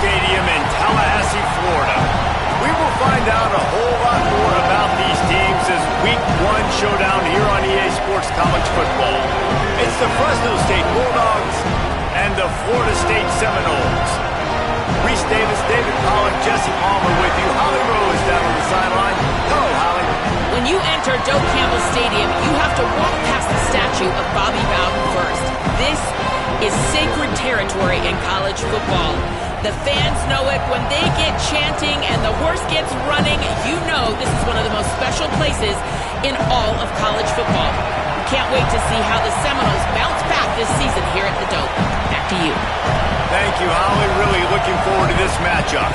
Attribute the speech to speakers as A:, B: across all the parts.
A: Stadium in Tallahassee, Florida. We will find out a whole lot more about these teams as Week 1 showdown here on EA Sports College Football. It's the Fresno State Bulldogs and the Florida State Seminoles. Reese Davis, David Pollock, Jesse Palmer with you. Holly Rose down on the sideline. Hello, Holly.
B: When you enter Doak Campbell Stadium, you have to walk past the statue of Bobby Bowden first. This is sacred territory in college football. The fans know it. When they get chanting and the horse gets running, you know this is one of the most special places in all of college football. We can't wait to see how the Seminoles bounce back this season here at the Doak. Back to you.
A: Thank you, Holly. Really looking forward to this matchup.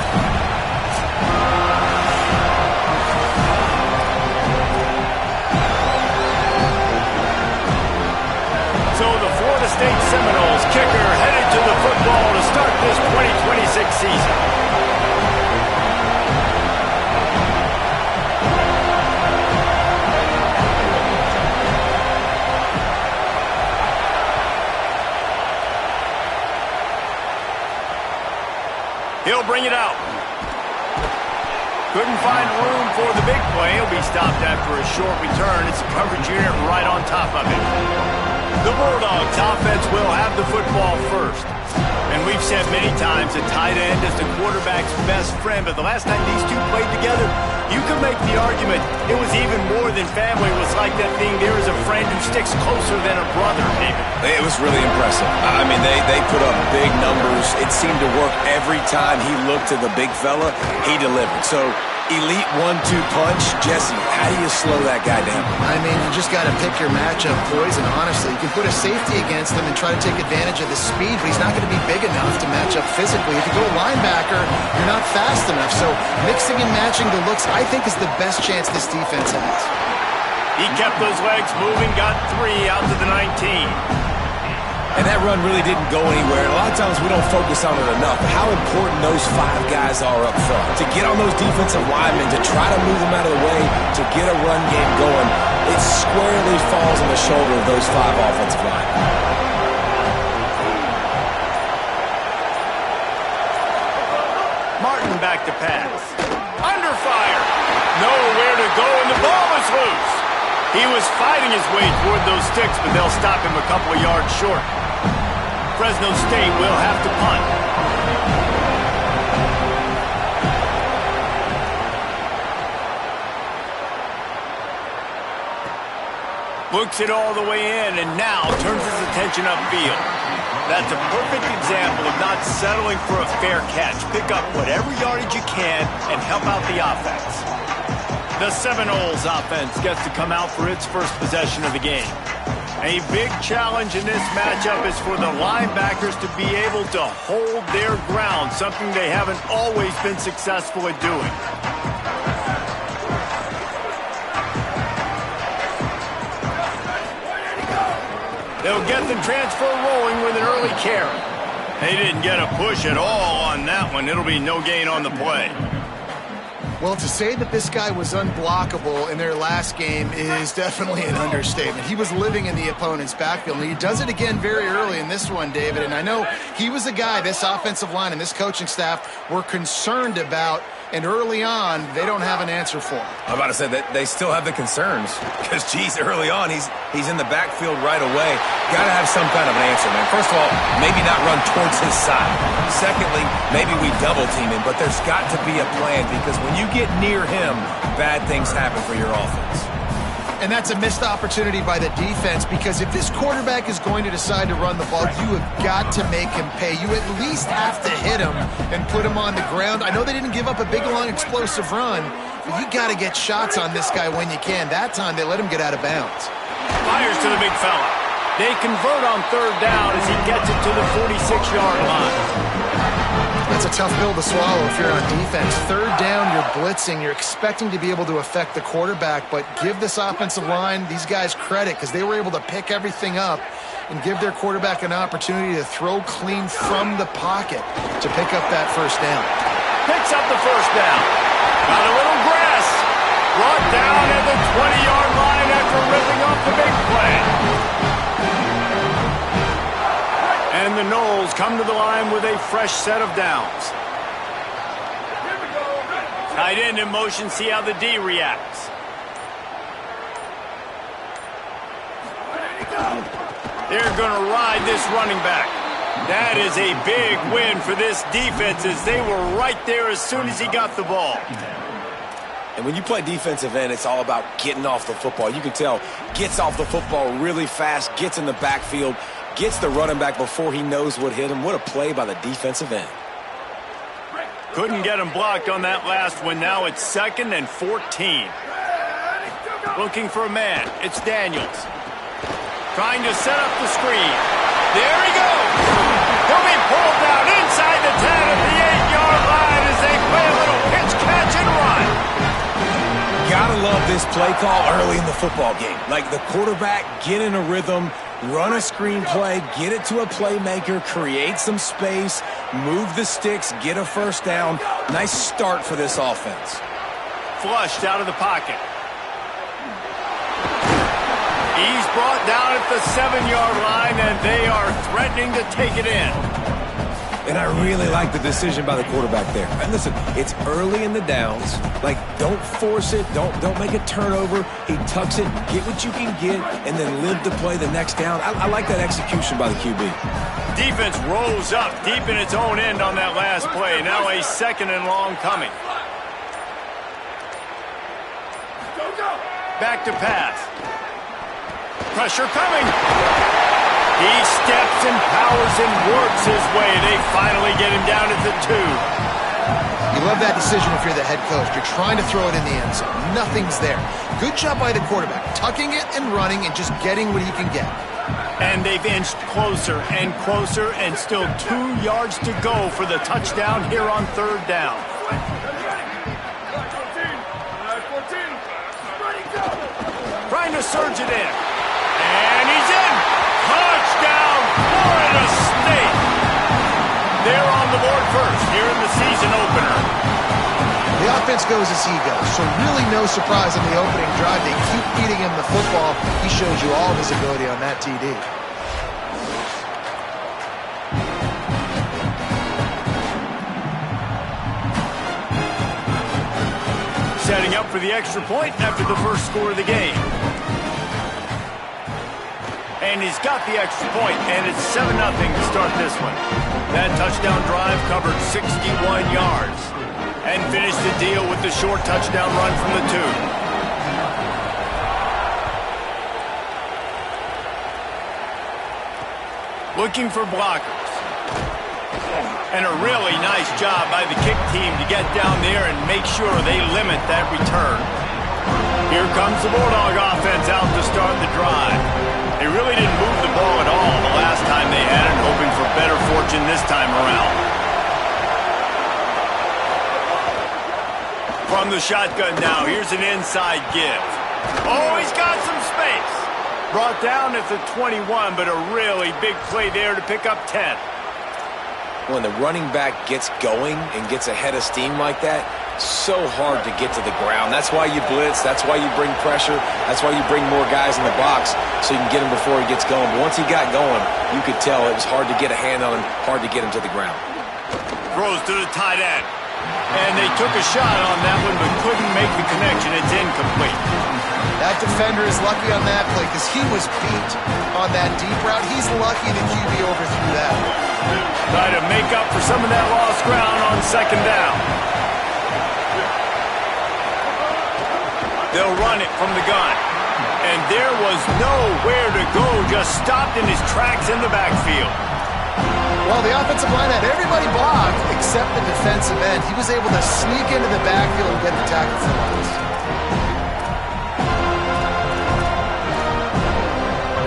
A: So the Florida State Seminoles kicker headed to the football to start this 2026 season. He'll bring it out. Couldn't find room for the big play. He'll be stopped after a short return. It's a coverage unit right on top of it. The Bulldogs offense will have the football first. And we've said many times a tight end is the quarterback's best friend, but the last time these two played together, you could make the argument it was even more than family. It was like that thing, there is a friend who sticks closer than a brother, David.
C: It was really impressive. I mean, they put up big numbers. It seemed to work every time he looked to the big fella. He delivered. So, elite 1-2 punch. Jesse, how do you slow that guy down?
D: I mean, you just got to pick your matchup poison, honestly. You can put a safety against him and try to take advantage of the speed, but he's not going to be big enough to match up physically. If you go linebacker, you're not fast enough. So mixing and matching the looks, I think, is the best chance this defense has.
A: He kept those legs moving, got 3 out to the 19.
C: And that run really didn't go anywhere. And a lot of times we don't focus on it enough. But how important those 5 guys are up front. To get on those defensive linemen, to try to move them out of the way, to get a run game going, it squarely falls on the shoulder of those 5 offensive linemen.
A: Martin back to pass. Under fire. Nowhere to go, and the ball is loose. He was fighting his way toward those sticks, but they'll stop him a couple of yards short. Fresno State will have to punt. Looks it all the way in, and now turns his attention upfield. That's a perfect example of not settling for a fair catch. Pick up whatever yardage you can and help out the offense. The Seminoles offense gets to come out for its first possession of the game. A big challenge in this matchup is for the linebackers to be able to hold their ground, something they haven't always been successful at doing. They'll get the transfer rolling with an early carry. They didn't get a push at all on that one. It'll be no gain on the play.
D: Well, to say that this guy was unblockable in their last game is definitely an understatement. He was living in the opponent's backfield, and he does it again very early in this one, David. And I know he was a guy this offensive line and this coaching staff were concerned about, and early on, they don't have an answer for him.
C: I'm about to say that they still have the concerns because, geez, early on, he's in the backfield right away. Got to have some kind of an answer, man. First of all, maybe not run towards his side. Secondly, maybe we double team him, but there's got to be a plan because when you get near him, bad things happen for your offense.
D: And that's a missed opportunity by the defense because if this quarterback is going to decide to run the ball, you have got to make him pay. You at least have to hit him and put him on the ground. I know they didn't give up a big, long, explosive run, but you got to get shots on this guy when you can. That time, they let him get out of bounds.
A: Fires to the big fella. They convert on 3rd down as he gets it to the 46-yard line.
D: That's a tough pill to swallow if you're on defense. 3rd down, you're blitzing. You're expecting to be able to affect the quarterback, but give this offensive line, these guys, credit because they were able to pick everything up and give their quarterback an opportunity to throw clean from the pocket to pick up that 1st down.
A: Picks up the 1st down. Got a little grass. Brought down at the 20-yard line after ripping off play. And the Knowles come to the line with a fresh set of downs. Tight end in motion, see how the D reacts. They're going to ride this running back. That is a big win for this defense as they were right there as soon as he got the ball.
C: And when you play defensive end, it's all about getting off the football. You can tell, gets off the football really fast, gets in the backfield, gets the running back before he knows what hit him. What a play by the defensive end.
A: Couldn't get him blocked on that last one. Now it's 2nd and 14. Looking for a man. It's Daniels. Trying to set up the screen. There he goes. He'll be pulled down inside the 10 at the 8-yard line as they play a little pitch, catch, and run.
C: Gotta love this play call early in the football game. Like the quarterback, get in a rhythm, run a screen play, get it to a playmaker, create some space, move the sticks, get a first down. Nice start for this offense.
A: Flushed out of the pocket. He's brought down at the 7-yard line, and they are threatening to take it in.
C: And I really like the decision by the quarterback there. And listen, it's early in the downs. Like, don't force it. Don't make a turnover. He tucks it, get what you can get, and then live to play the next down. I like that execution by the QB.
A: Defense rose up deep in its own end on that last play. Now a 2nd and long coming. Back to pass. Pressure coming. He steps and powers and works his way. They finally get him down at the 2.
D: You love that decision if you're the head coach. You're trying to throw it in the end zone. Nothing's there. Good job by the quarterback, tucking it and running and just getting what he can get.
A: And they've inched closer and closer, and still 2 yards to go for the touchdown here on 3rd down. Trying to surge it in. And he's in. Touchdown, Florida State. They're on the board first here in the season opener.
D: The offense goes as he goes, so really no surprise on the opening drive. They keep feeding him the football. He shows you all of his ability on that TD.
A: Setting up for the extra point after the first score of the game. And he's got the extra point, and it's 7-0 to start this one. That touchdown drive covered 61 yards and finished the deal with the short touchdown run from the 2. Looking for blockers. And a really nice job by the kick team to get down there and make sure they limit that return. Here comes the Bulldog offense out to start the drive. They really didn't move the ball at all the last time they had it, hoping for better fortune this time around. From the shotgun now, here's an inside give. Oh, he's got some space. Brought down at the 21, but a really big play there to pick up 10.
C: When the running back gets going and gets ahead of steam like that, so hard to get to the ground. That's why you blitz. That's why you bring pressure. That's why you bring more guys in the box so you can get him before he gets going. But once he got going, you could tell it was hard to get a hand on him, hard to get him to the ground.
A: Throws to the tight end. And they took a shot on that one but couldn't make the connection. It's incomplete.
D: That defender is lucky on that play because he was beat on that deep route. He's lucky the QB overthrew that.
A: Try to make up for some of that lost ground on 2nd down. They'll run it from the gun. And there was nowhere to go, just stopped in his tracks in the backfield.
D: Well, the offensive line had everybody blocked except the defensive end. He was able to sneak into the backfield and get the tackle for loss.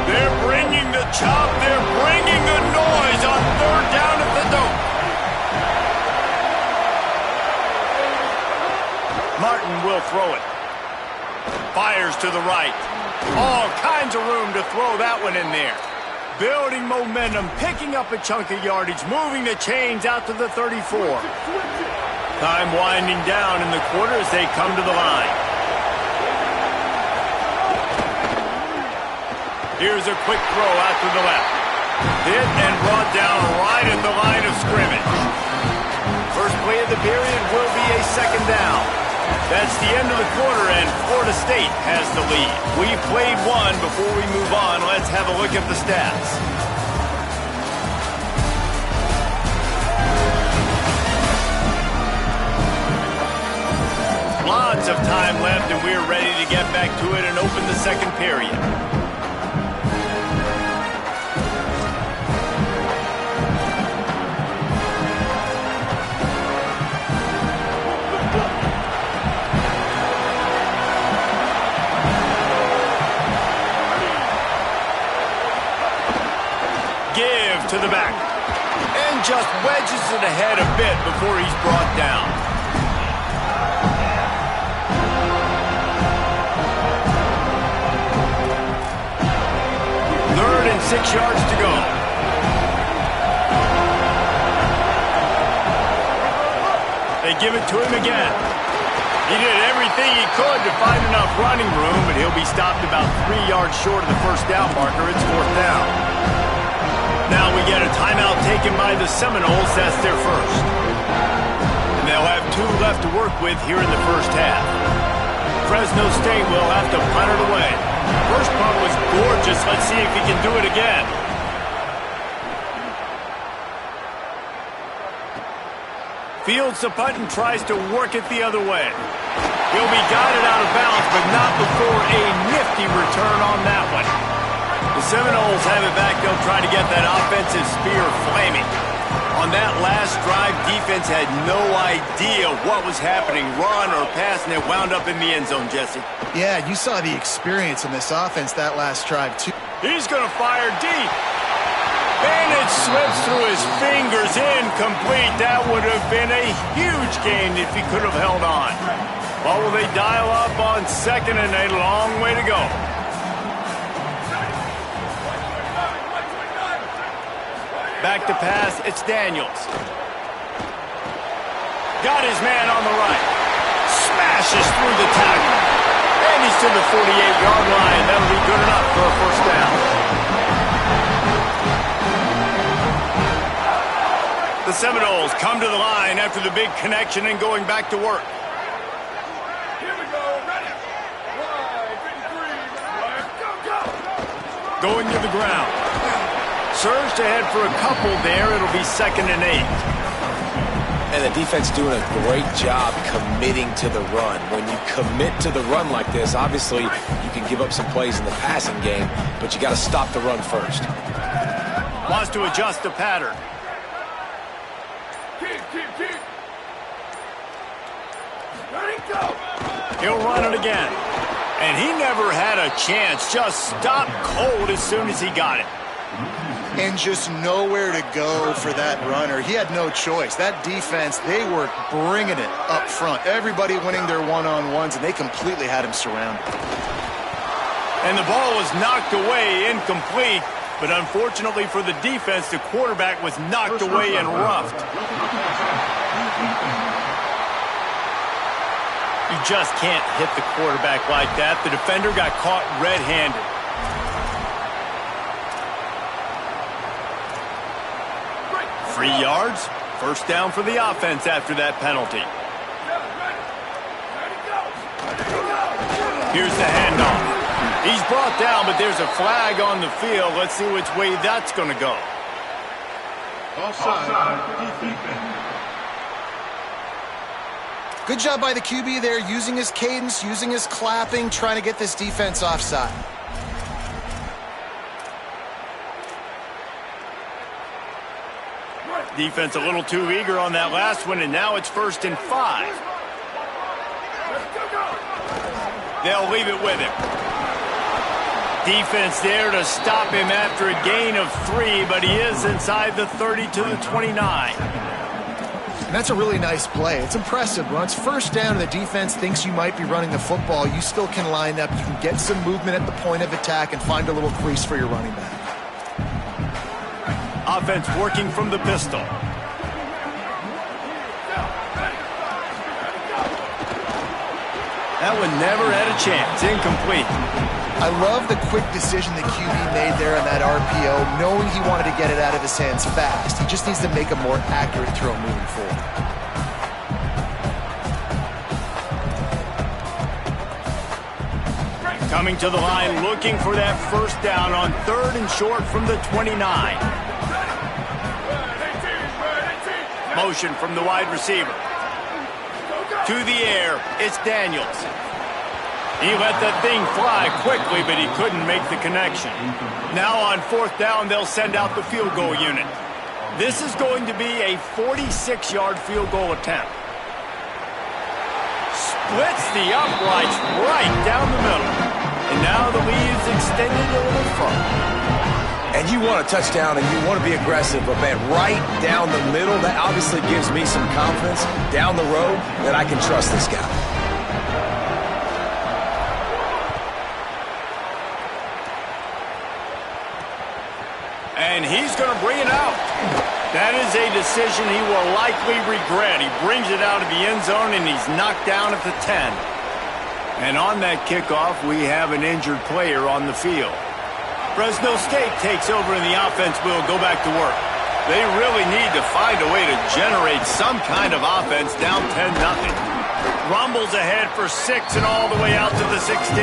A: They're bringing the chop. They're bringing the noise on 3rd down at the dope. Martin will throw it. Fires to the right. All kinds of room to throw that one in there. Building momentum, picking up a chunk of yardage, moving the chains out to the 34. Time winding down in the quarter as they come to the line. Here's a quick throw out to the left. Hit and brought down right at the line of scrimmage. First play of the period will be a second down. That's the end of the quarter, and Florida State has the lead. We've played one. Before we move on, let's have a look at the stats. Lots of time left, and we're ready to get back to it and open the second period. Give to the back. And just wedges it ahead a bit before he's brought down. Third and 6 yards to go. They give it to him again. He did everything he could to find enough running room, but he'll be stopped about 3 yards short of the first down marker. It's fourth down. Now we get a timeout taken by the Seminoles. That's their first. And they'll have 2 left to work with here in the first half. Fresno State will have to punt it away. First punt was gorgeous. Let's see if he can do it again. Fields the punt and tries to work it the other way. He'll be guided out of bounds, but not before a nifty return on that one. The Seminoles have it back. They'll try to get that offensive spear flaming. On that last drive, defense had no idea what was happening, run or pass, and it wound up in the end zone, Jesse.
D: Yeah, you saw the experience in this offense that last drive, too.
A: He's going to fire deep. And it slips through his fingers, incomplete. That would have been a huge gain if he could have held on. Well, will they dial up on second, and a long way to go. Back to pass, it's Daniels. Got his man on the right. Smashes through the tackle. And he's to the 48-yard line. That'll be good enough for a first down. The Seminoles come to the line after the big connection and going back to work.
E: Here we go, ready. 1, 53, go.
A: Going to the ground. Surged ahead for a couple there. It'll be 2nd and 8.
C: And the defense doing a great job committing to the run. When you commit to the run like this, obviously you can give up some plays in the passing game, but you got to stop the run first.
A: Wants to adjust the pattern.
E: Keep. Ready, go.
A: He'll run it again. And he never had a chance. Just stopped cold as soon as he got it.
D: And just nowhere to go for that runner. He had no choice. That defense, they were bringing it up front. Everybody winning their one-on-ones, and they completely had him surrounded.
A: And the ball was knocked away, incomplete. But unfortunately for the defense, the quarterback was knocked away and roughed. You just can't hit the quarterback like that. The defender got caught red-handed. Three yards. First down for the offense after that penalty. Here's the handoff. He's brought down, but there's a flag on the field. Let's see which way that's going to go.
D: Good job by the QB there, using his cadence, using his clapping, trying to get this defense offside.
A: Defense a little too eager on that last one, and now it's 1st and 5. They'll leave it with him. Defense there to stop him after a gain of 3, but he is inside the 30 to the 29.
D: And that's a really nice play. It's impressive. Once first down and the defense thinks you might be running the football, you still can line up. You can get some movement at the point of attack and find a little crease for your running back.
A: Offense working from the pistol. That one never had a chance. Incomplete.
D: I love the quick decision the QB made there on that RPO, knowing he wanted to get it out of his hands fast. He just needs to make a more accurate throw moving forward.
A: Coming to the line, looking for that first down on 3rd and short from the 29. Motion from the wide receiver. To the air, it's Daniels. He let that thing fly quickly, but he couldn't make the connection. Now on 4th down, they'll send out the field goal unit. This is going to be a 46-yard field goal attempt. Splits the uprights right down the middle. And now the lead is extended a little further.
C: And you want a touchdown and you want to be aggressive, but man, right down the middle, that obviously gives me some confidence down the road that I can trust this guy.
A: And he's going to bring it out. That is a decision he will likely regret. He brings it out of the end zone, and he's knocked down at the 10. And on that kickoff, we have an injured player on the field. Fresno State takes over, and the offense will go back to work. They really need to find a way to generate some kind of offense down 10-0. Rumbles ahead for 6 and all the way out to the 16.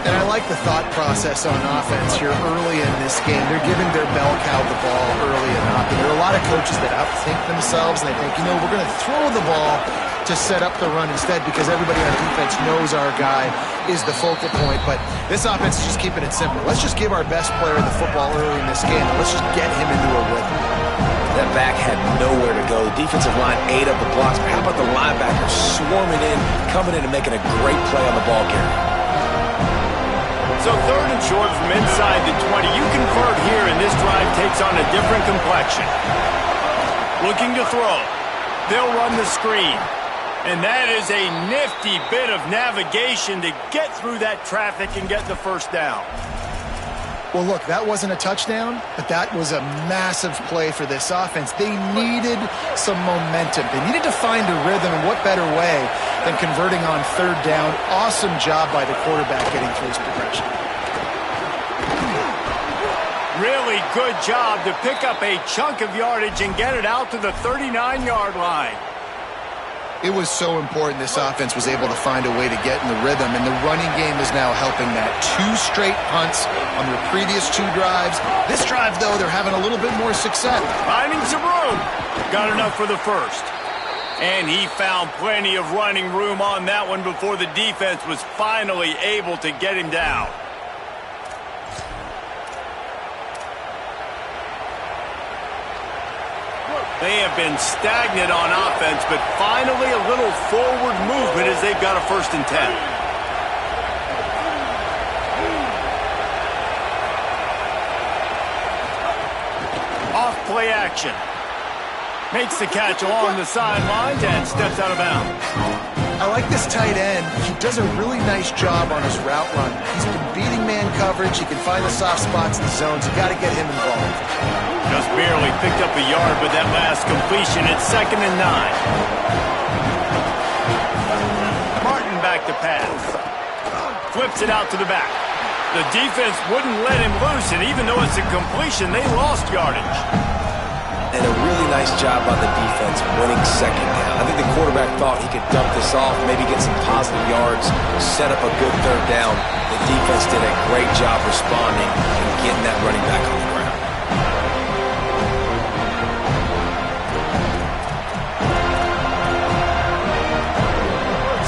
D: And I like the thought process on offense here early in this game. They're giving their bell cow the ball early enough. And there are a lot of coaches that outthink themselves, and they think, you know, we're going to throw the ball to set up the run instead because everybody on defense knows our guy is the focal point. But this offense is just keeping it simple. Let's just give our best player the football early in this game, and let's just get him into a rhythm.
C: That back had nowhere to go. The defensive line ate up the blocks, but how about the linebackers swarming in, coming in and making a great play on the ball carrier?
A: So 3rd and short from inside the 20. You convert here, and this drive takes on a different complexion. Looking to throw. They'll run the screen. And that is a nifty bit of navigation to get through that traffic and get the first down.
D: Well, look, that wasn't a touchdown, but that was a massive play for this offense. They needed some momentum. They needed to find a rhythm, and what better way than converting on 3rd down. Awesome job by the quarterback getting through his progression.
A: Really good job to pick up a chunk of yardage and get it out to the 39-yard line.
D: It was so important this offense was able to find a way to get in the rhythm, and the running game is now helping that. 2 straight punts on their previous 2 drives. This drive, though, they're having a little bit more success.
A: Finding some room. Got enough for the first. And he found plenty of running room on that one before the defense was finally able to get him down. They have been stagnant on offense, but finally a little forward movement as they've got a 1st and 10. Off play action. Makes the catch along the sidelines and steps out of bounds.
D: I like this tight end. He does a really nice job on his route run. He's been beating man coverage. He can find the soft spots in the zones. You got to get him involved.
A: Just barely picked up a yard with that last completion. It's 2nd and 9. Martin back to pass. Flips it out to the back. The defense wouldn't let him loose, and even though it's a completion, they lost yardage.
C: And a really nice job by the defense winning 2nd down. I think the quarterback thought he could dump this off, maybe get some positive yards, set up a good 3rd down. The defense did a great job responding and getting that running back on the ground.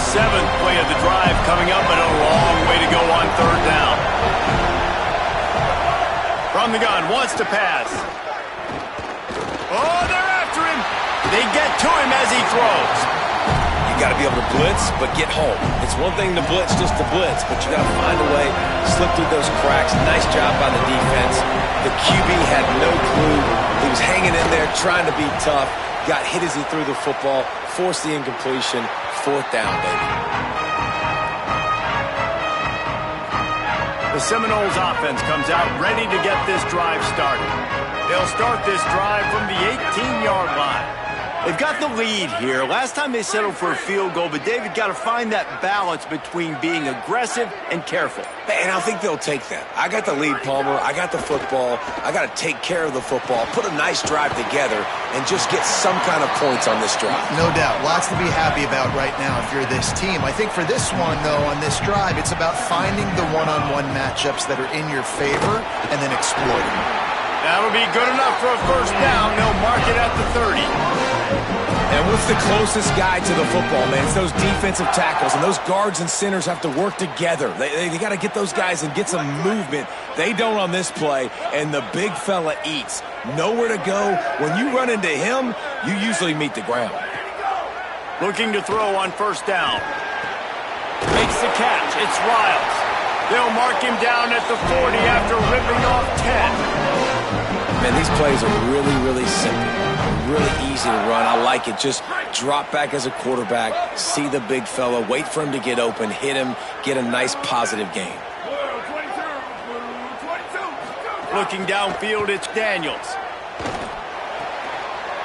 A: Seventh play of the drive coming up, but a long way to go on 3rd down. From the gun, wants to pass. Oh, they're after him. They get to him as he throws.
C: You got to be able to blitz, but get home. It's one thing to blitz just to blitz, but you got to find a way, slip through those cracks. Nice job by the defense. The QB had no clue. He was hanging in there, trying to be tough. Got hit as he threw the football, forced the incompletion. 4th down, baby.
A: The Seminoles offense comes out ready to get this drive started. They'll start this drive from the 18-yard line. They've got the lead here. Last time they settled for a field goal, but David got to find that balance between being aggressive and careful.
C: And I think they'll take that. I got the lead, Palmer. I got the football. I got to take care of the football, put a nice drive together, and just get some kind of points on this drive.
D: No doubt. Lots to be happy about right now if you're this team. I think for this one, though, on this drive, it's about finding the one-on-one matchups that are in your favor and then exploiting them.
A: That'll be good enough for a first down. They'll mark it at the 30.
C: And what's the closest guy to the football, man? It's those defensive tackles, and those guards and centers have to work together. They got to get those guys and get some movement. They don't on this play, and the big fella eats. Nowhere to go. When you run into him, you usually meet the ground.
A: Looking to throw on first down. Makes the catch. It's Riles. They'll mark him down at the 40 after ripping off 10.
C: Man, these plays are really, really simple. Really easy to run. I like it. Just drop back as a quarterback, see the big fella, wait for him to get open, hit him, get a nice positive gain.
A: Looking downfield, it's Daniels.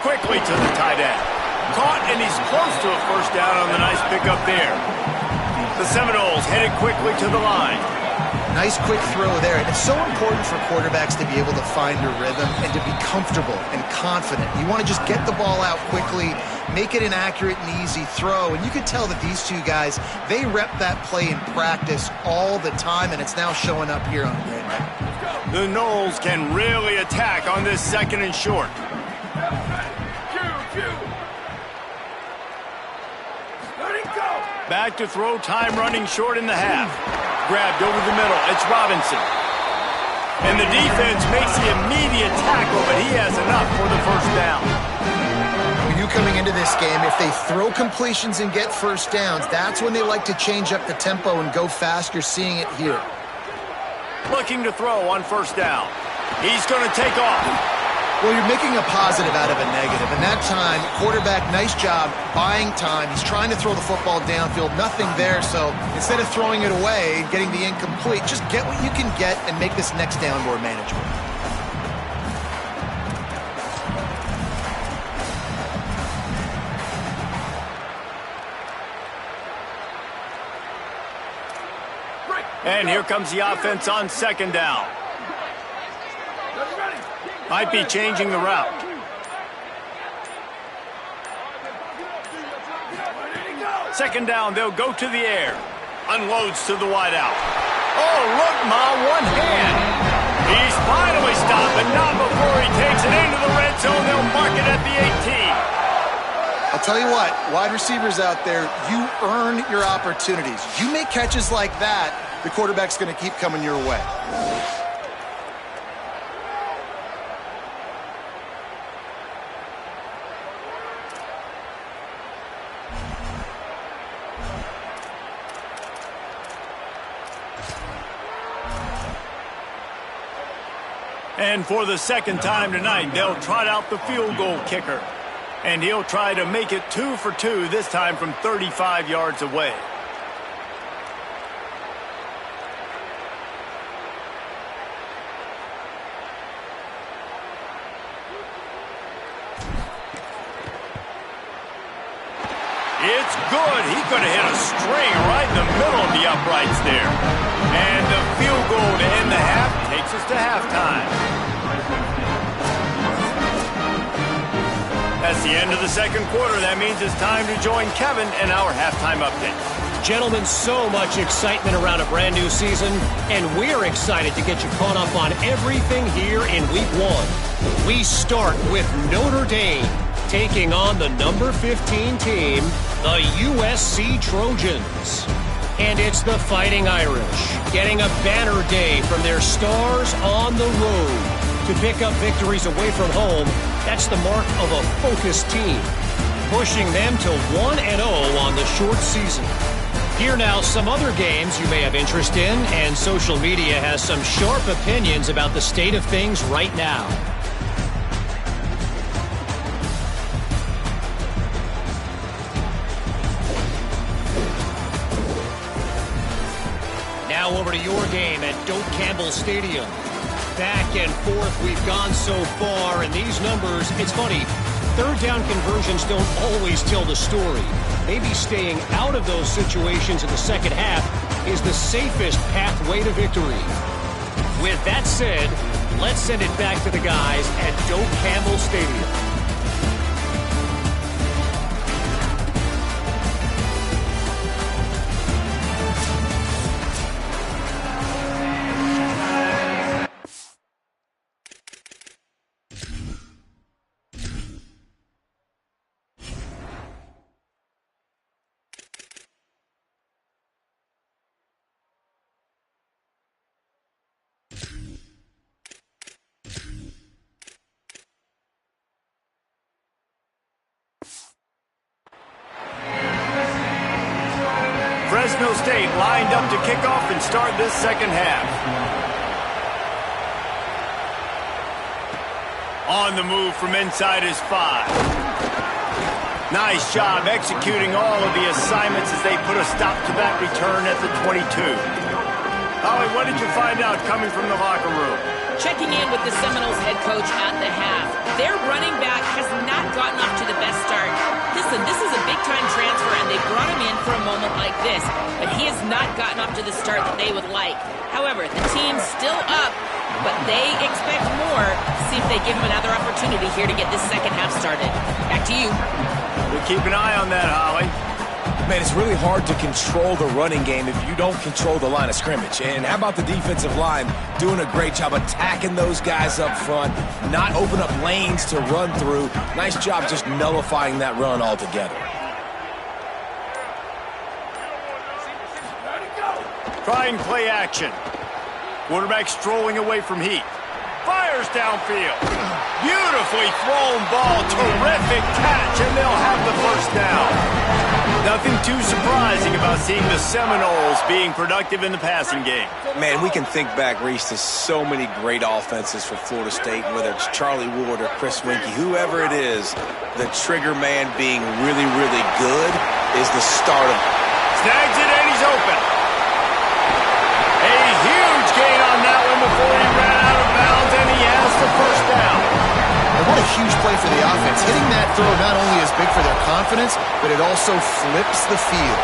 A: Quickly to the tight end. Caught, and he's close to a first down on the nice pickup there. The Seminoles headed quickly to the line.
D: Nice quick throw there. And it's so important for quarterbacks to be able to find a rhythm and to be comfortable and confident. You want to just get the ball out quickly, make it an accurate and easy throw. And you could tell that these two guys, they rep that play in practice all the time, and it's now showing up here on game.
A: The Noles can really attack on this second and short. Back to throw, time running short in the half. Grabbed over the middle. It's Robinson. And the defense makes the immediate tackle, but he has enough for the first down.
D: When you coming into this game, if they throw completions and get first downs, that's when they like to change up the tempo and go fast. You're seeing it here.
A: Looking to throw on first down. He's going to take off.
D: Well, you're making a positive out of a negative. And that time, quarterback, nice job, buying time. He's trying to throw the football downfield. Nothing there, so instead of throwing it away, getting the incomplete, just get what you can get and make this next down more manageable.
A: And here comes the offense on second down. Might be changing the route. Second down, they'll go to the air. Unloads to the wideout. Oh, look, Ma, one hand. He's finally stopped, but not before he takes it into the red zone. They'll mark it at the 18.
D: I'll tell you what, wide receivers out there, you earn your opportunities. You make catches like that, the quarterback's going to keep coming your way.
A: And for the second time tonight, they'll trot out the field goal kicker. And he'll try to make it 2 for 2, this time from 35 yards away. It's good. He could have hit a string right in the middle of the uprights there. And the field goal to end the half takes us to halftime. That's the end of the second quarter. That means it's time to join Kevin in our halftime update.
F: Gentlemen, so much excitement around a brand new season, and we're excited to get you caught up on everything here in Week 1. We start with Notre Dame taking on the number 15 team, the USC Trojans. And it's the Fighting Irish getting a banner day from their stars on the road. To pick up victories away from home, that's the mark of a focused team, pushing them to 1-0 on the short season. Here now, some other games you may have interest in, and social media has some sharp opinions about the state of things right now. Now over to your game at Doak Campbell Stadium. Back and forth we've gone so far, and these numbers, it's funny, third down conversions don't always tell the story. Maybe staying out of those situations in the second half is the safest pathway to victory. With that said, let's send it back to the guys at Doak Campbell Stadium.
A: Fresno State lined up to kick off and start this second half. On the move from inside his 5. Nice job executing all of the assignments as they put a stop to that return at the 22. Howie, what did you find out coming from the locker room?
B: Checking in with the Seminoles head coach at the half. Their running back has not gotten off to the best start. Listen, this is a big-time transfer, and they brought him in for a moment like this, but he has not gotten off to the start that they would like. However, the team's still up, but they expect more. See if they give him another opportunity here to get this second half started. Back to you.
A: We'll keep an eye on that, Holly.
C: Man, it's really hard to control the running game if you don't control the line of scrimmage. And how about the defensive line doing a great job attacking those guys up front, not open up lanes to run through. Nice job just nullifying that run altogether.
A: Trying play action. Quarterback strolling away from heat. Fires downfield. Beautifully thrown ball. Terrific catch, and they'll have the first down. Nothing too surprising about seeing the Seminoles being productive in the passing game.
C: Man, we can think back, Reese, to so many great offenses for Florida State, whether it's Charlie Ward or Chris Winkie, whoever it is, the trigger man being really, really good is the start of...
A: Snags it, and he's open. A huge gain on that one before he ran out of bounds, and he has the first down.
D: And what a huge play for the offense. Hitting that throw not only is big for their confidence, but it also flips the field.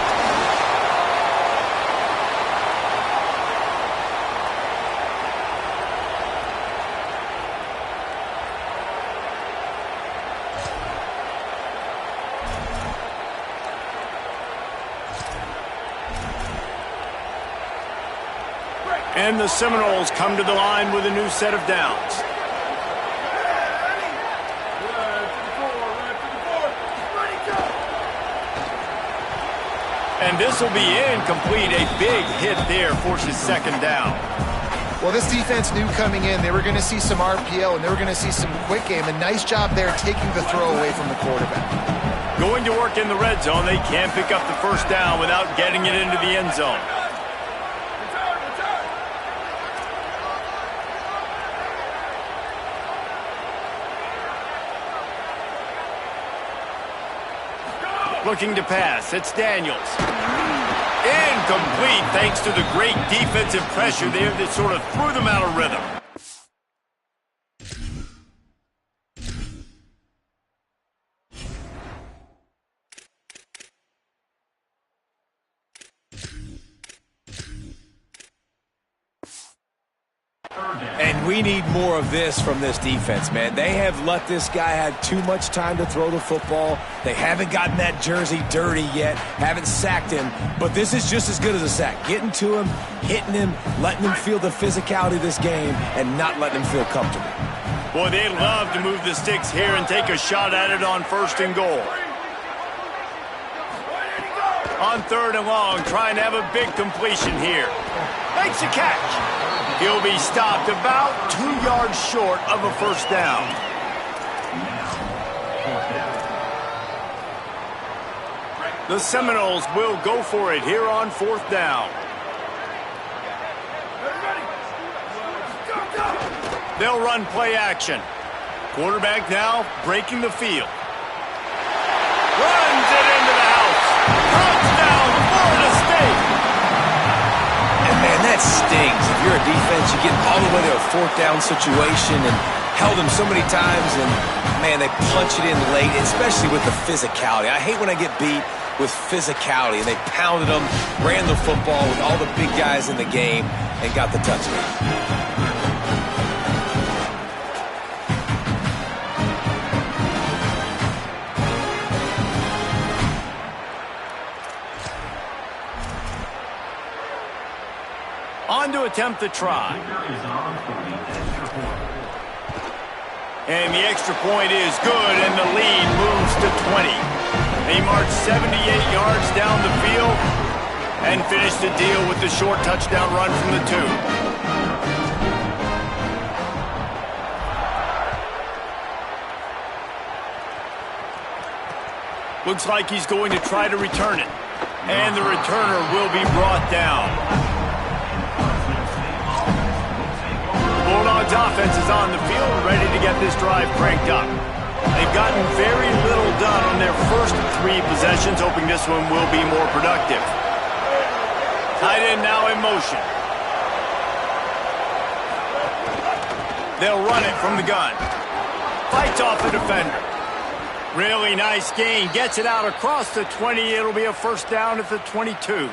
A: And the Seminoles come to the line with a new set of downs. And this will be incomplete. A big hit there forces second down.
D: Well, this defense knew coming in they were going to see some RPO and they were going to see some quick game. A nice job there taking the throw away from the quarterback.
A: Going to work in the red zone. They can't pick up the first down without getting it into the end zone. Looking to pass. It's Daniels. Incomplete thanks to the great defensive pressure there that sort of threw them out of rhythm.
C: And we need more of this from this defense, man. They have let this guy have too much time to throw the football. They haven't gotten that jersey dirty yet, haven't sacked him, but this is just as good as a sack. Getting to him, hitting him, letting him feel the physicality of this game, and not letting him feel comfortable.
A: Boy, they love to move the sticks here and take a shot at it on 1st and goal. On 3rd and long, trying to have a big completion here. Makes a catch. He'll be stopped about 2 yards short of a first down. The Seminoles will go for it here on 4th down. They'll run play action. Quarterback now breaking the field. Runs it into the house. Touchdown, Florida State.
C: And, man, that stings. If you're a defense, you get all the way to a 4th down situation, and held him so many times, and, man, they punch it in late, especially with the physicality. I hate when I get beat with physicality, and they pounded them, ran the football with all the big guys in the game, and got the touchdown.
A: On to attempt the try. And the extra point is good, and the lead moves to 20. They march 78 yards down the field and finish the deal with the short touchdown run from the 2. Looks like he's going to try to return it. And the returner will be brought down. Bulldogs offense is on the field, ready to get this drive cranked up. They've gotten very little done on their first 3 possessions, hoping this one will be more productive. Tight end now in motion. They'll run it from the gun. Fights off the defender. Really nice gain. Gets it out across the 20. It'll be a first down at the 22.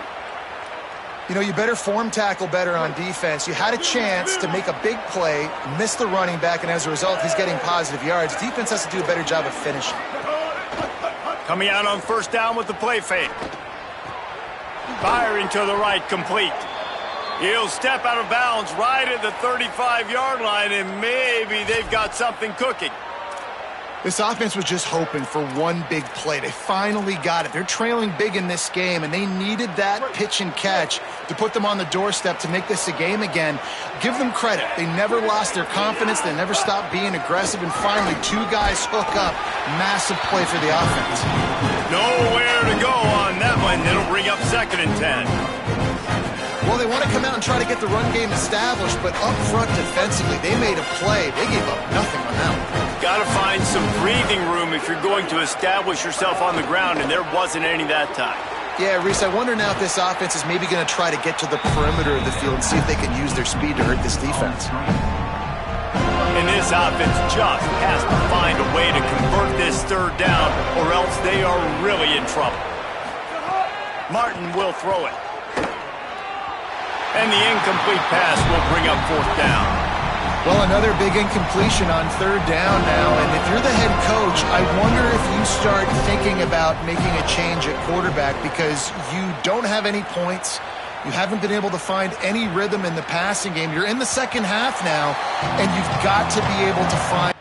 D: You know, you better form tackle better on defense. You had a chance to make a big play, miss the running back, and as a result, he's getting positive yards. Defense has to do a better job of finishing.
A: Coming out on first down with the play fake. Firing to the right, complete. He'll step out of bounds right at the 35-yard line, and maybe they've got something cooking.
D: This offense was just hoping for one big play. They finally got it. They're trailing big in this game, and they needed that pitch and catch to put them on the doorstep to make this a game again. Give them credit. They never lost their confidence. They never stopped being aggressive, and finally 2 guys hook up. Massive play for the offense.
A: Nowhere to go on that one. It'll bring up 2nd and 10.
D: Well, they want to come out and try to get the run game established, but up front defensively, they made a play. They gave up nothing on that one.
A: Got to find some breathing room if you're going to establish yourself on the ground, and there wasn't any that time.
D: Yeah, Reese, I wonder now if this offense is maybe going to try to get to the perimeter of the field and see if they can use their speed to hurt this defense.
A: And this offense just has to find a way to convert this 3rd down, or else they are really in trouble. Martin will throw it. And the incomplete pass will bring up 4th down.
D: Well, another big incompletion on 3rd down now, and if you're the head coach, I wonder if you start thinking about making a change at quarterback because you don't have any points. You haven't been able to find any rhythm in the passing game. You're in the second half now, and you've got to be able to find...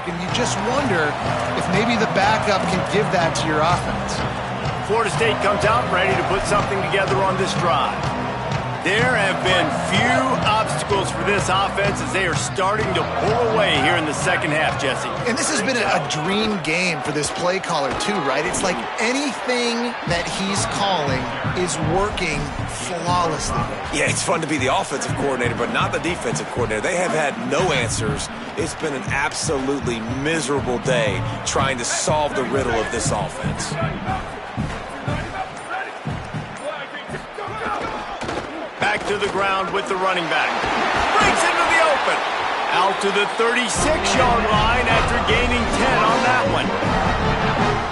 D: and you just wonder if maybe the backup can give that to your offense.
A: Florida State comes out ready to put something together on this drive. There have been few obstacles for this offense as they are starting to pull away here in the second half, Jesse.
D: And this has been a dream game for this play caller too, right? It's like anything that he's calling is working flawlessly.
C: Yeah, it's fun to be the offensive coordinator, but not the defensive coordinator. They have had no answers. It's been an absolutely miserable day trying to solve the riddle of this offense.
A: Back to the ground with the running back. Breaks into the open. Out to the 36-yard line after gaining 10 on that one.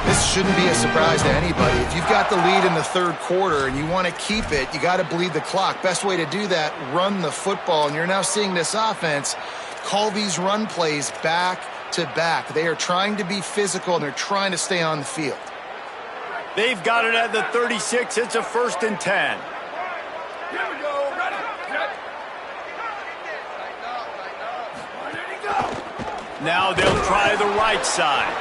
D: This shouldn't be a surprise to anybody. If you've got the lead in the 3rd quarter and you want to keep it, you got to bleed the clock. Best way to do that, run the football. And you're now seeing this offense call these run plays back to back. They are trying to be physical, and they're trying to stay on the field.
A: They've got it at the 36. It's a 1st and 10.
E: Here we go. Ready.
A: Now they'll try the right side.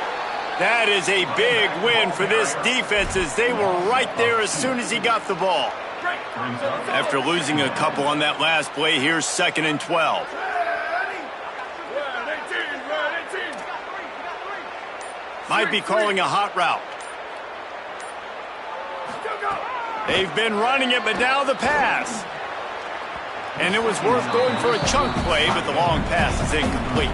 A: That is a big win for this defense as they were right there as soon as he got the ball. After losing a couple on that last play, here's 2nd and 12. Might be calling a hot route. They've been running it, but now the pass. And it was worth going for a chunk play, but the long pass is incomplete.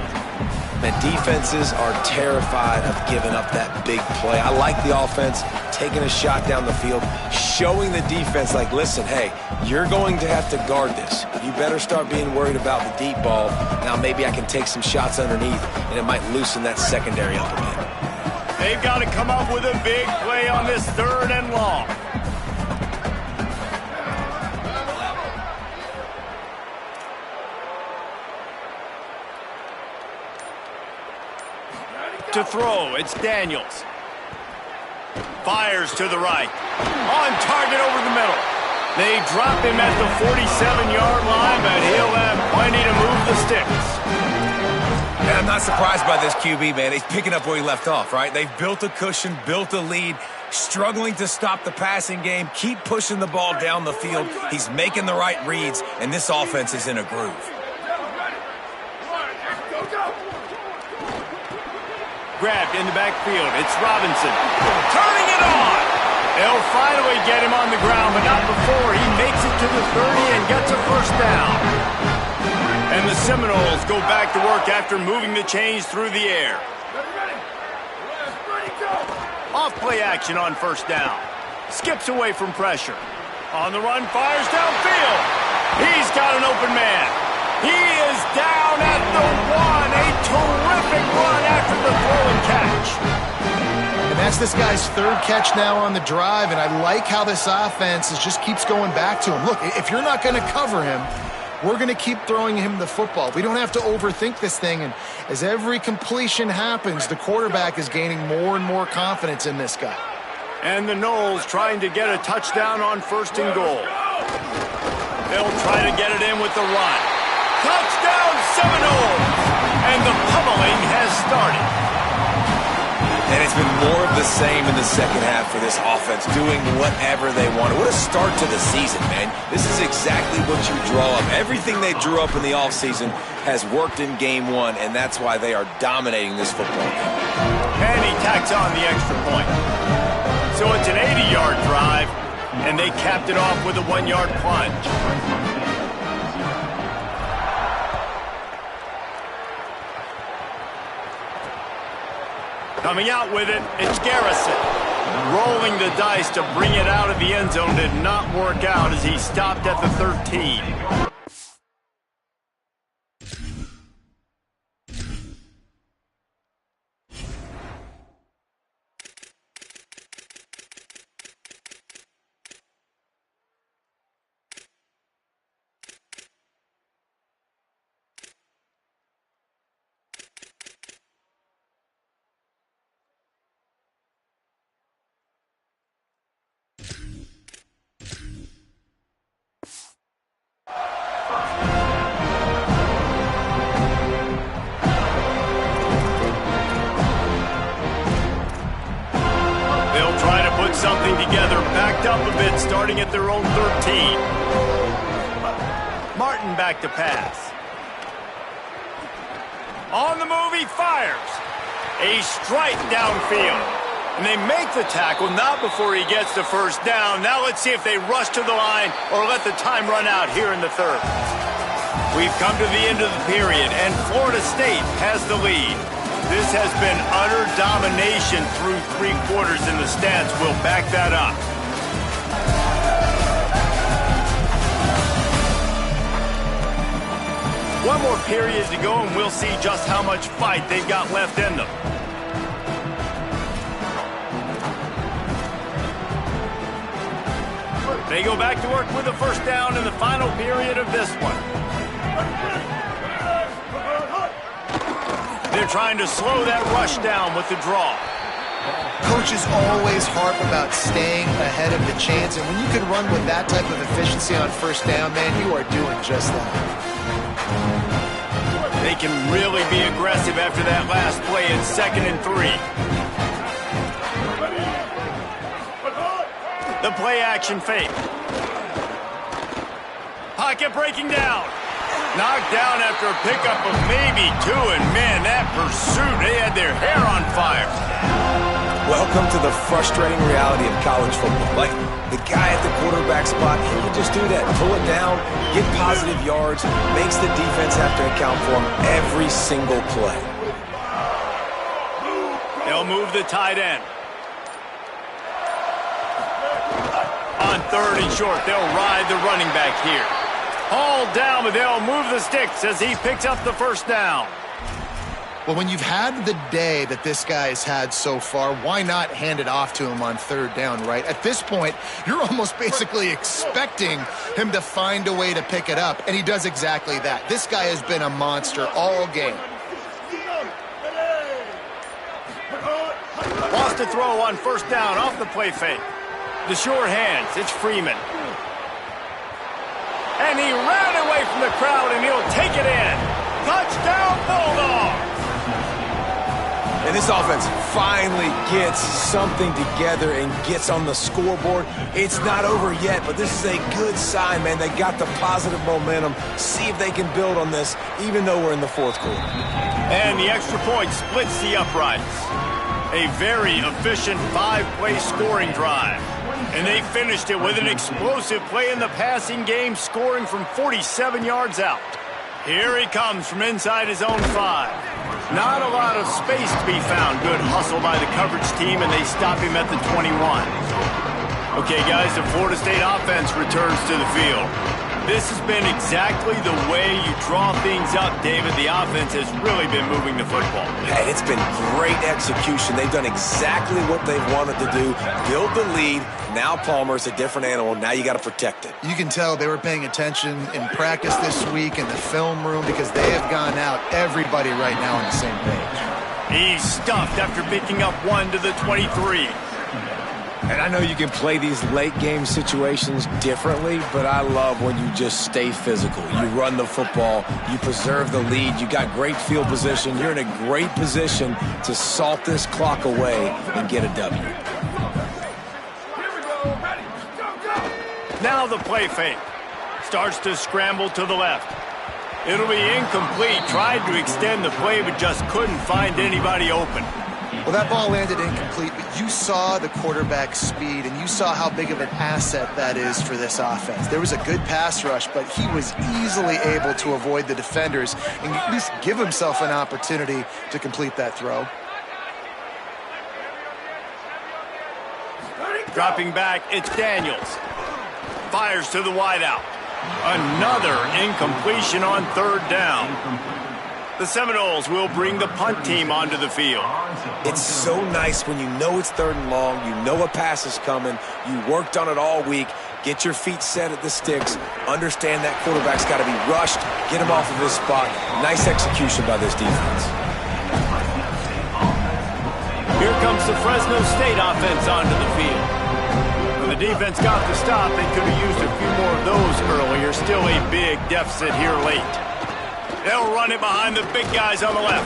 C: The defenses are terrified of giving up that big play. I like the offense taking a shot down the field, showing the defense like, listen, hey, you're going to have to guard this. You better start being worried about the deep ball. Now maybe I can take some shots underneath, and it might loosen that secondary up a bit.
A: They've got to come up with a big play on this 3rd and long. To throw, it's Daniels. Fires to the right. On target over the middle. They drop him at the 47-yard line, but he'll have plenty to move the sticks.
C: And I'm not surprised by this QB, man. He's picking up where he left off, right? They've built a cushion, built a lead, struggling to stop the passing game, keep pushing the ball down the field. He's making the right reads, and this offense is in a groove.
A: Grabbed in the backfield. It's Robinson. Turning it on. They'll finally get him on the ground, but not before he makes it to the 30 and gets a first down. And the Seminoles go back to work after moving the chains through the air. Off play action on first down. Skips away from pressure. On the run, fires downfield. He's got an open man. He is down at the 1. A terrific run after the throw and catch.
D: And that's this guy's 3rd catch now on the drive, and I like how this offense just keeps going back to him. Look, if you're not going to cover him, we're going to keep throwing him the football. We don't have to overthink this thing, and as every completion happens, the quarterback is gaining more and more confidence in this guy.
A: And the Noles trying to get a touchdown on 1st and goal. They'll try to get it in with the run. Touchdown Seminoles! And the pummeling has started.
C: And it's been more of the same in the second half for this offense, doing whatever they wanted. What a start to the season, man. This is exactly what you draw up. Everything they drew up in the offseason has worked in game 1, and that's why they are dominating this football game.
A: And he tacks on the extra point. So it's an 80-yard drive, and they capped it off with a 1-yard plunge. Coming out with it, it's Garrison. Rolling the dice to bring it out of the end zone did not work out as he stopped at the 13. Something together, backed up a bit, starting at their own 13. Martin back to pass. On the move, he fires. A strike downfield. And they make the tackle, not before he gets the first down. Now let's see if they rush to the line or let the time run out here in the 3rd. We've come to the end of the period, and Florida State has the lead. This has been utter domination through 3 quarters, and the stats will back that up. One more period to go, and we'll see just how much fight they've got left in them. They go back to work with the first down in the final period of this one. They're trying to slow that rush down with the draw.
D: Coaches always harp about staying ahead of the chains, and when you can run with that type of efficiency on first down, man, you are doing just that.
A: They can really be aggressive after that last play in 2nd and 3. The play action fake. Pocket breaking down. Knocked down after a pickup of maybe 2, and man, that pursuit, they had their hair on fire.
C: Welcome to the frustrating reality of college football. Like, the guy at the quarterback spot, he can just do that. Pull it down, get positive yards, makes the defense have to account for him every single play.
A: They'll move the tight end. On 3rd and short, they'll ride the running back here. Hauled down, but they'll move the sticks as he picks up the first down.
D: Well, when you've had the day that this guy has had so far, why not hand it off to him on 3rd down, right? At this point, you're almost basically expecting him to find a way to pick it up, and he does exactly that. This guy has been a monster all game.
A: Lost a throw on 1st down off the play fake. The sure hands, it's Freeman. And he ran away from the crowd, and he'll take it in. Touchdown, Bulldogs!
C: And this offense finally gets something together and gets on the scoreboard. It's not over yet, but this is a good sign, man. They got the positive momentum. See if they can build on this, even though we're in the 4th quarter.
A: And the extra point splits the uprights. A very efficient 5-play scoring drive. And they finished it with an explosive play in the passing game, scoring from 47 yards out. Here he comes from inside his own 5. Not a lot of space to be found. Good hustle by the coverage team, and they stop him at the 21. Okay, guys, the Florida State offense returns to the field. This has been exactly the way you draw things up, David. The offense has really been moving the football.
C: Hey, it's been great execution. They've done exactly what they've wanted to do. Build the lead. Now Palmer's a different animal. Now you got to protect it.
D: You can tell they were paying attention in practice this week in the film room because they have gone out, everybody right now on the same page.
A: He's stuffed after picking up 1 to the 23.
C: And I know you can play these late game situations differently, but I love when you just stay physical. You run the football, you preserve the lead, you got great field position, you're in a great position to salt this clock away and get a W.
A: Now the play fake. Starts to scramble to the left. It'll be incomplete. Tried to extend the play, but just couldn't find anybody open.
D: Well, that ball landed incomplete, but you saw the quarterback's speed, and you saw how big of an asset that is for this offense. There was a good pass rush, but he was easily able to avoid the defenders and at least give himself an opportunity to complete that throw.
A: Dropping back, it's Daniels. Fires to the wideout. Another incompletion on 3rd down. The Seminoles will bring the punt team onto the field.
C: It's so nice when you know it's 3rd and long, you know a pass is coming, you worked on it all week, get your feet set at the sticks, understand that quarterback's got to be rushed, get him off of his spot. Nice execution by this defense.
A: Here comes the Fresno State offense onto the field. When the defense got the stop, they could have used a few more of those earlier. Still a big deficit here late. They'll run it behind the big guys on the left.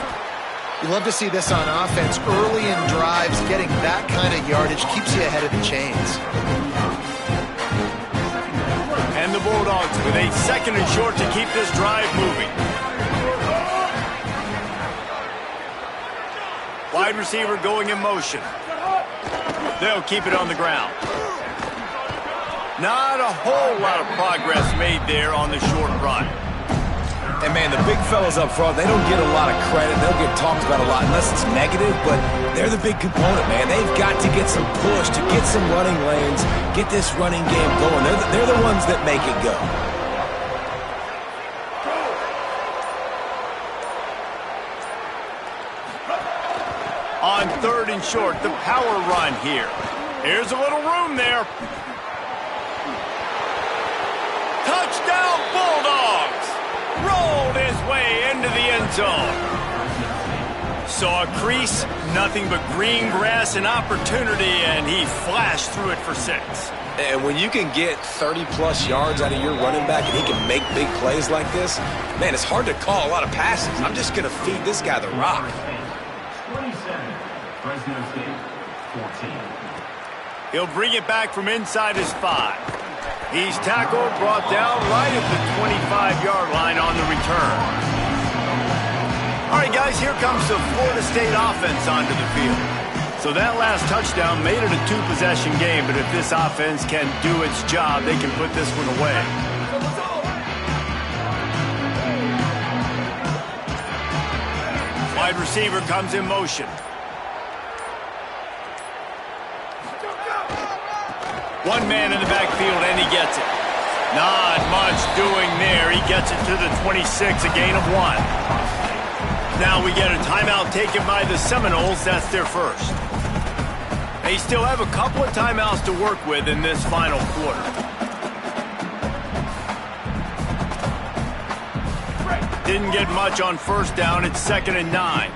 D: You love to see this on offense. Early in drives, getting that kind of yardage keeps you ahead of the chains.
A: And the Bulldogs with a 2nd and short to keep this drive moving. Wide receiver going in motion. They'll keep it on the ground. Not a whole lot of progress made there on the short run.
C: And, man, the big fellas up front, they don't get a lot of credit. They'll get talked about a lot unless it's negative, but they're the big component, man. They've got to get some push, to get some running lanes, get this running game going. They're the ones that make it go.
A: On 3rd and short, the power run here. Here's a little room there. Touchdown, Bulldogs! Rolled his way into the end zone. Saw a crease, nothing but green grass and opportunity, and he flashed through it for 6.
C: And when you can get 30-plus yards out of your running back and he can make big plays like this, man, it's hard to call a lot of passes. I'm just going to feed this guy the rock.
E: 27, Fresno State, 14.
A: He'll bring it back from inside his 5. He's tackled, brought down right at the 25-yard line on the return. All right, guys, here comes the Florida State offense onto the field. So that last touchdown made it a two-possession game, but if this offense can do its job, they can put this one away. Wide receiver comes in motion. One man in the backfield, and he gets it. Not much doing there. He gets it to the 26, a gain of 1. Now we get a timeout taken by the Seminoles. That's their first. They still have a couple of timeouts to work with in this final quarter. Didn't get much on first down. It's 2nd and 9.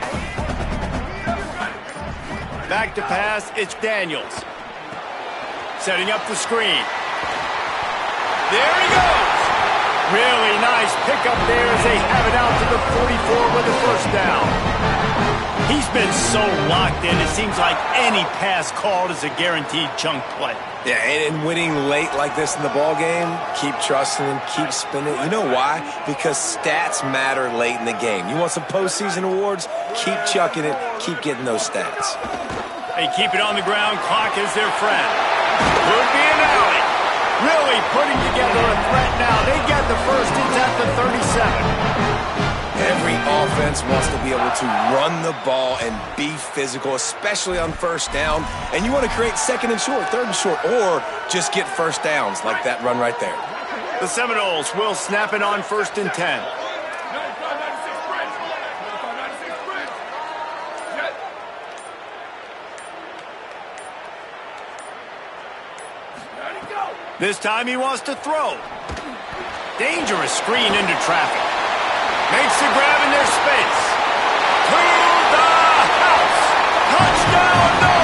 A: Back to pass. It's Daniels. Setting up the screen. There he goes. Really nice pickup there as they have it out to the 44 with the first down. He's been so locked in, it seems like any pass called is a guaranteed chunk play.
C: Yeah, and winning late like this in the ball game, keep trusting him, keep spinning. You know why? Because stats matter late in the game. You want some postseason awards? Keep chucking it, keep getting those stats.
A: They keep it on the ground, clock is their friend. Could be an alley. Really putting together a threat now. They get the first, it's at the 37.
C: Every offense wants to be able to run the ball and be physical, especially on first down. And you want to create 2nd and short, 3rd and short, or just get first downs like that run right there.
A: The Seminoles will snap it on 1st and 10. This time he wants to throw. Dangerous screen into traffic. Makes the grab in their space. To the house. Touchdown, no!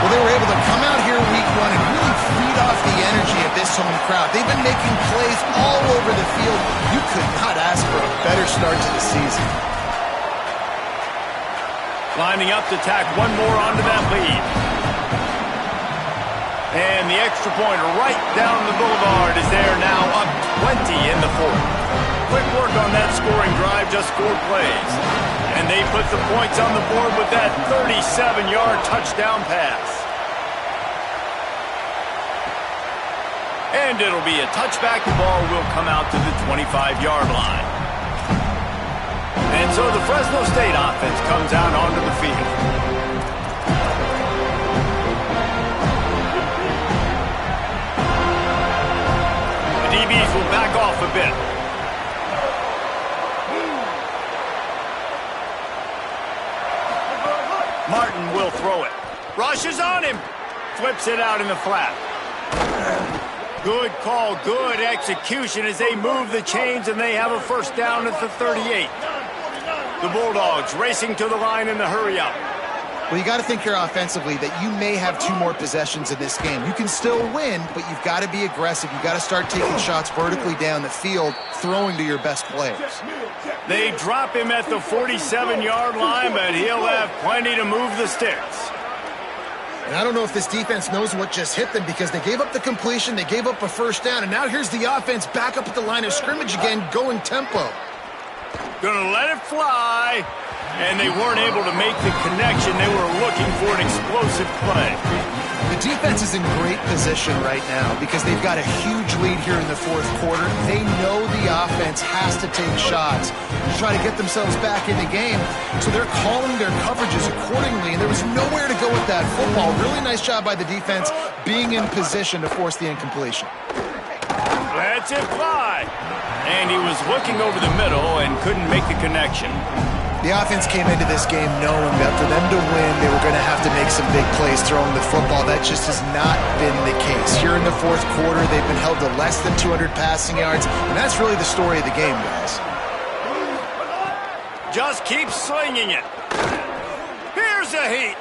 D: Well, they were able to come out here week 1 and really feed off the energy of this home crowd. They've been making plays all over the field. You could not ask for a better start to the season.
A: Lining up to tack one more onto that lead. And the extra pointer right down the boulevard is there now, up 20 in the 4th. Quick work on that scoring drive, just 4 plays. And they put the points on the board with that 37-yard touchdown pass. And it'll be a touchback. The ball will come out to the 25-yard line. And so the Fresno State offense comes out onto the field. DBs will back off a bit. Martin will throw it. Rushes on him. Flips it out in the flat. Good call, good execution as they move the chains and they have a first down at the 38. The Bulldogs racing to the line in the hurry up.
D: Well, you got to think here offensively that you may have 2 more possessions in this game. You can still win, but you've got to be aggressive. You've got to start taking shots vertically down the field, throwing to your best players.
A: They drop him at the 47-yard line, but he'll have plenty to move the sticks.
D: And I don't know if this defense knows what just hit them because they gave up the completion, they gave up a first down, and now here's the offense back up at the line of scrimmage again, going tempo.
A: Gonna let it fly. And they weren't able to make the connection. They were looking for an explosive play.
D: The defense is in great position right now because they've got a huge lead here in the 4th quarter. They know the offense has to take shots to try to get themselves back in the game. So they're calling their coverages accordingly, and there was nowhere to go with that football. Really nice job by the defense being in position to force the incompletion.
A: Lets it fly. And he was looking over the middle and couldn't make the connection.
D: The offense came into this game knowing that for them to win, they were going to have to make some big plays throwing the football. That just has not been the case. Here in the 4th quarter, they've been held to less than 200 passing yards, and that's really the story of the game, guys.
A: Just keep slinging it. Here's a heat.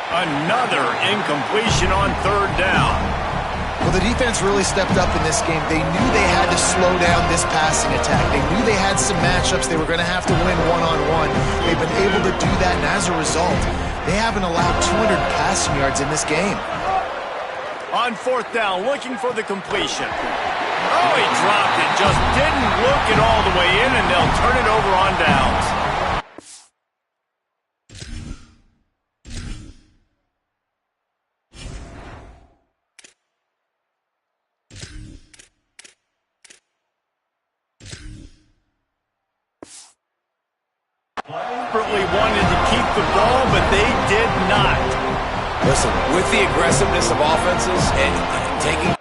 A: Another incompletion on 3rd down.
D: Well, the defense really stepped up in this game. They knew they had to slow down this passing attack. They knew they had some matchups they were going to have to win one-on-one. They've been able to do that, and as a result, they haven't allowed 200 passing yards in this game.
A: On fourth down, looking for the completion. Oh, he dropped it. Just didn't look it all the way in, and they'll turn it over on downs. Desperately wanted to keep the ball, but they did not.
C: Listen, with the aggressiveness of offenses and taking...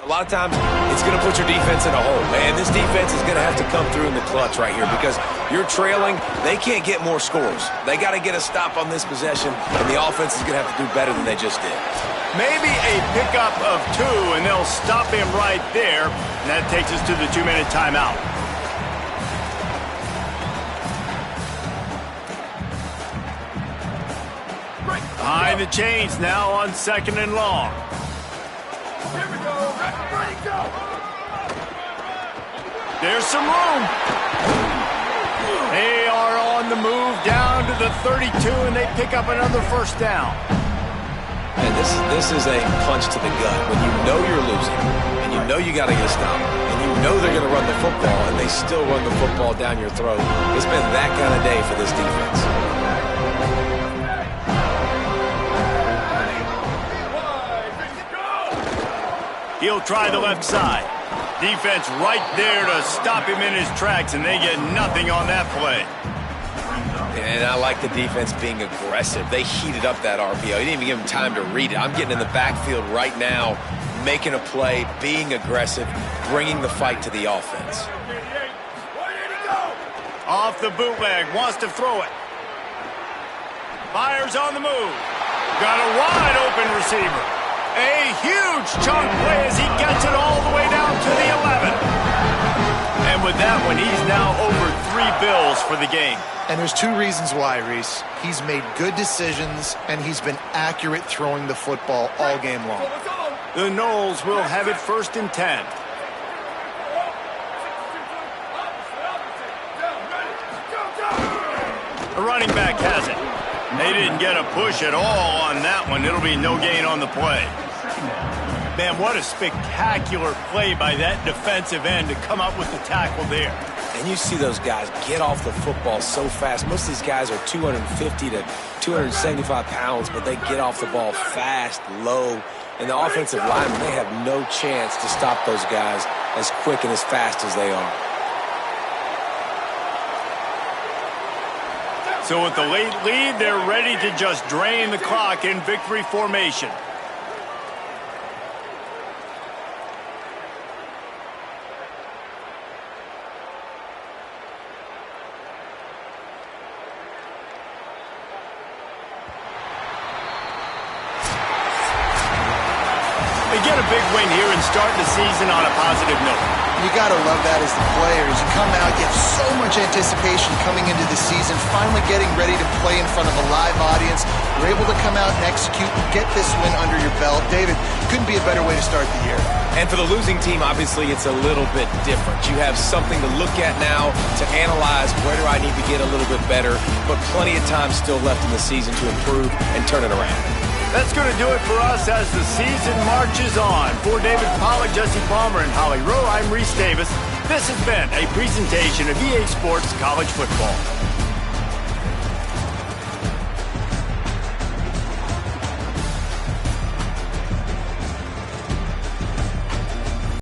C: A lot of times, it's going to put your defense in a hole. Man, this defense is going to have to come through in the clutch right here because you're trailing. They can't get more scores. They got to get a stop on this possession, and the offense is going to have to do better than they just did.
A: Maybe a pickup of 2, and they'll stop him right there. And that takes us to the 2-minute timeout. Behind the chains now on 2nd and long.
E: Here we go. Ready, go.
A: There's some room. They are on the move down to the 32, and they pick up another first down.
C: And this is a punch to the gut. When you know you're losing, and you know you got to get a stop, and you know they're going to run the football, and they still run the football down your throat. It's been that kind of day for this defense.
A: He'll try the left side. Defense right there to stop him in his tracks, and they get nothing on that play.
C: And I like the defense being aggressive. They heated up that RPO. He didn't even give him time to read it. I'm getting in the backfield right now, making a play, being aggressive, bringing the fight to the offense.
A: Off the bootleg, wants to throw it. Fires on the move. Got a wide open receiver. A huge chunk play as he gets it all the way down to the 11. And with that one, he's now over 3 bills for the game.
D: And there's 2 reasons why, Reese. He's made good decisions, and he's been accurate throwing the football all game long.
A: The Noles will have it 1st and 10. The running back has it. They didn't get a push at all on that one. It'll be no gain on the play. Man, what a spectacular play by that defensive end to come up with the tackle there.
C: And you see those guys get off the football so fast. Most of these guys are 250 to 275 pounds, but they get off the ball fast, low. And the offensive linemen, they have no chance to stop those guys as quick and as fast as they are.
A: So with the late lead, they're ready to just drain the clock in victory formation. They get a big win here and start the season on a positive note.
D: You got to love that as the players. You come out, you have so much anticipation coming into the season, finally getting ready to play in front of a live audience. You're able to come out and execute, get this win under your belt. David, couldn't be a better way to start the year.
C: And for the losing team, obviously, it's a little bit different. You have something to look at now to analyze where do I need to get a little bit better, but plenty of time still left in the season to improve and turn it around.
A: That's going to do it for us as the season marches on. For David Pollack, Jesse Palmer, and Holly Rowe, I'm Reese Davis. This has been a presentation of EA Sports College Football.